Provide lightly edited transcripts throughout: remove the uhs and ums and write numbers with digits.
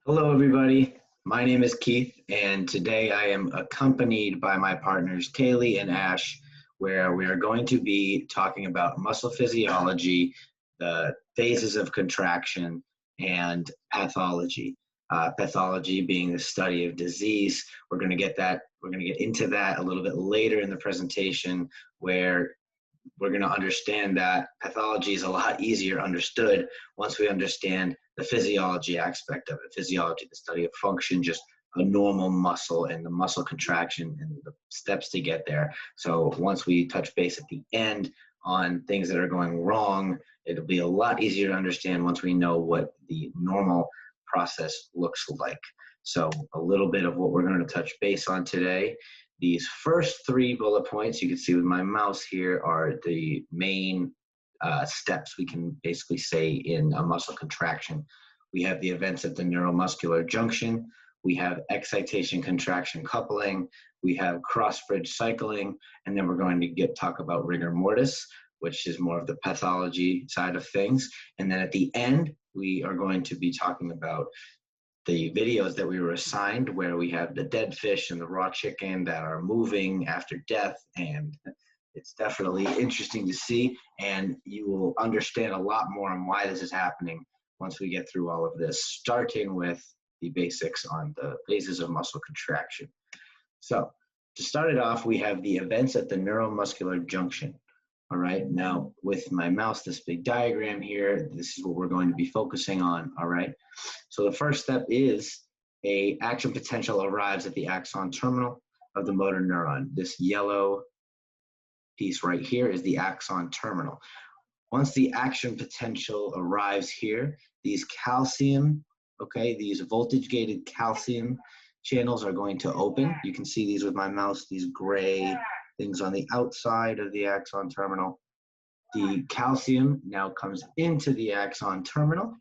Hello, everybody. My name is Keith, and today I am accompanied by my partners Kaylee and Ash, where we are going to be talking about muscle physiology, the phases of contraction, and pathology. Pathology being the study of disease. We're going to get that. We're going to get into that a little bit later in the presentation, where we're going to understand that pathology is a lot easier understood once we understand the physiology aspect of it. Physiology, the study of function, just a normal muscle and the muscle contraction and the steps to get there. So once we touch base at the end on things that are going wrong, it'll be a lot easier to understand once we know what the normal process looks like. So a little bit of what we're going to touch base on today. These first three bullet points you can see with my mouse here are the main steps we can basically say in a muscle contraction. We have the events at the neuromuscular junction. We have excitation contraction coupling. We have cross-bridge cycling. And then we're going to talk about rigor mortis, which is more of the pathology side of things. And then at the end, we are going to be talking about the videos that we were assigned, where we have the dead fish and the raw chicken that are moving after death, and it's definitely interesting to see, and you will understand a lot more on why this is happening once we get through all of this, starting with the basics on the phases of muscle contraction. So to start it off, we have the events at the neuromuscular junction. All right, now with my mouse, this big diagram here, this is what we're going to be focusing on, all right? So the first step is a action potential arrives at the axon terminal of the motor neuron. This yellow piece right here is the axon terminal. Once the action potential arrives here, these calcium, okay, these voltage-gated calcium channels are going to open. You can see these with my mouse, these gray things on the outside of the axon terminal. The calcium now comes into the axon terminal,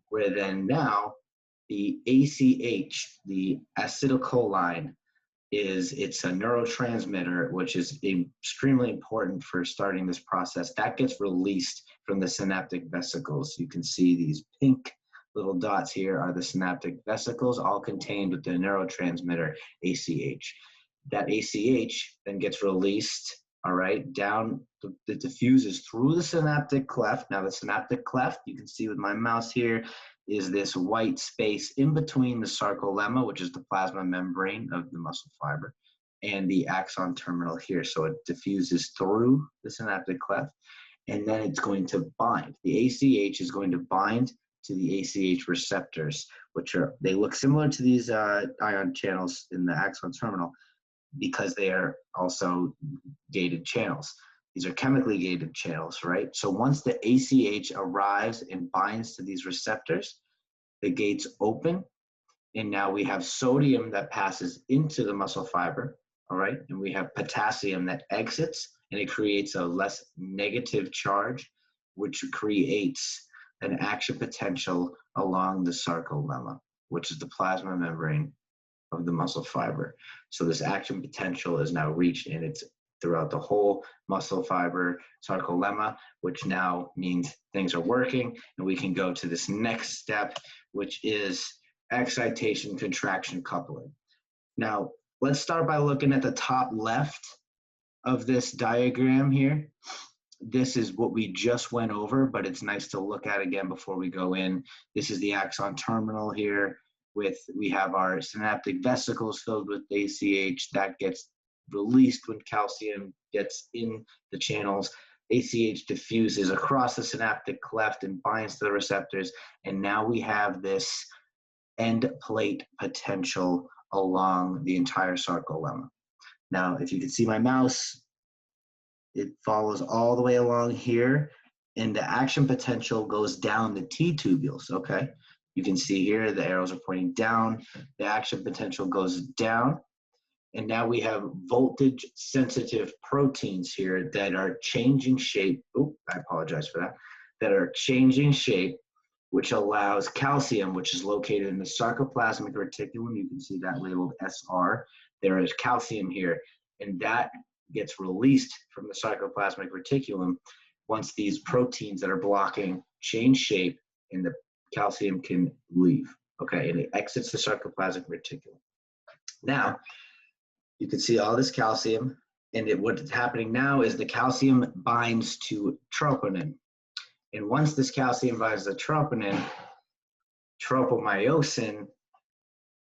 where then now the ACH, the acetylcholine, it's a neurotransmitter, which is extremely important for starting this process. That gets released from the synaptic vesicles. You can see these pink little dots here are the synaptic vesicles, all contained with the neurotransmitter ACH. That ACH then gets released, all right, down, it diffuses through the synaptic cleft. Now the synaptic cleft, you can see with my mouse here, is this white space in between the sarcolemma, which is the plasma membrane of the muscle fiber, and the axon terminal here. So it diffuses through the synaptic cleft, and then it's going to bind. The ACH is going to bind to the ACH receptors, they look similar to these ion channels in the axon terminal, because they are also gated channels. These are chemically gated channels, right? So once the ACH arrives and binds to these receptors, the gates open, and now we have sodium that passes into the muscle fiber, all right? And we have potassium that exits, and it creates a less negative charge, which creates an action potential along the sarcolemma, which is the plasma membrane of the muscle fiber. So this action potential is now reached, and it's throughout the whole muscle fiber sarcolemma, which now means things are working, and we can go to this next step, which is excitation contraction coupling. Now, let's start by looking at the top left of this diagram here. This is what we just went over, but it's nice to look at again before we go in. This is the axon terminal here. We have our synaptic vesicles filled with ACH that gets released when calcium gets in the channels. ACH diffuses across the synaptic cleft and binds to the receptors, and now we have this end plate potential along the entire sarcolemma. Now, if you can see my mouse, it follows all the way along here, and the action potential goes down the T-tubules, okay? You can see here the arrows are pointing down. The action potential goes down. And now we have voltage sensitive proteins here that are changing shape. Oh, I apologize for that. That are changing shape, which allows calcium, which is located in the sarcoplasmic reticulum. You can see that labeled SR. There is calcium here, and that gets released from the sarcoplasmic reticulum once these proteins that are blocking change shape and the calcium can leave. Okay, and it exits the sarcoplasmic reticulum. Now, you can see all this calcium, and what's happening now is the calcium binds to troponin. And once this calcium binds to troponin, tropomyosin,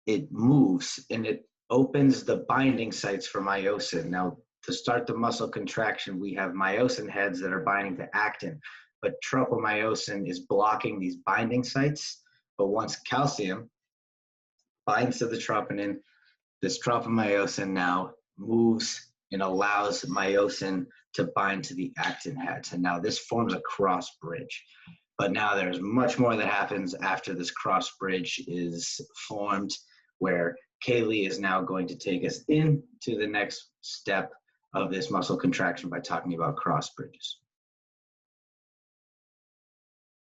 it moves and it opens the binding sites for myosin. Now, to start the muscle contraction, we have myosin heads that are binding to actin, but tropomyosin is blocking these binding sites. But once calcium binds to the troponin, this tropomyosin now moves and allows myosin to bind to the actin heads. And now this forms a cross bridge. But now there's much more that happens after this cross bridge is formed, where Kaylee is now going to take us into the next step of this muscle contraction by talking about cross bridges.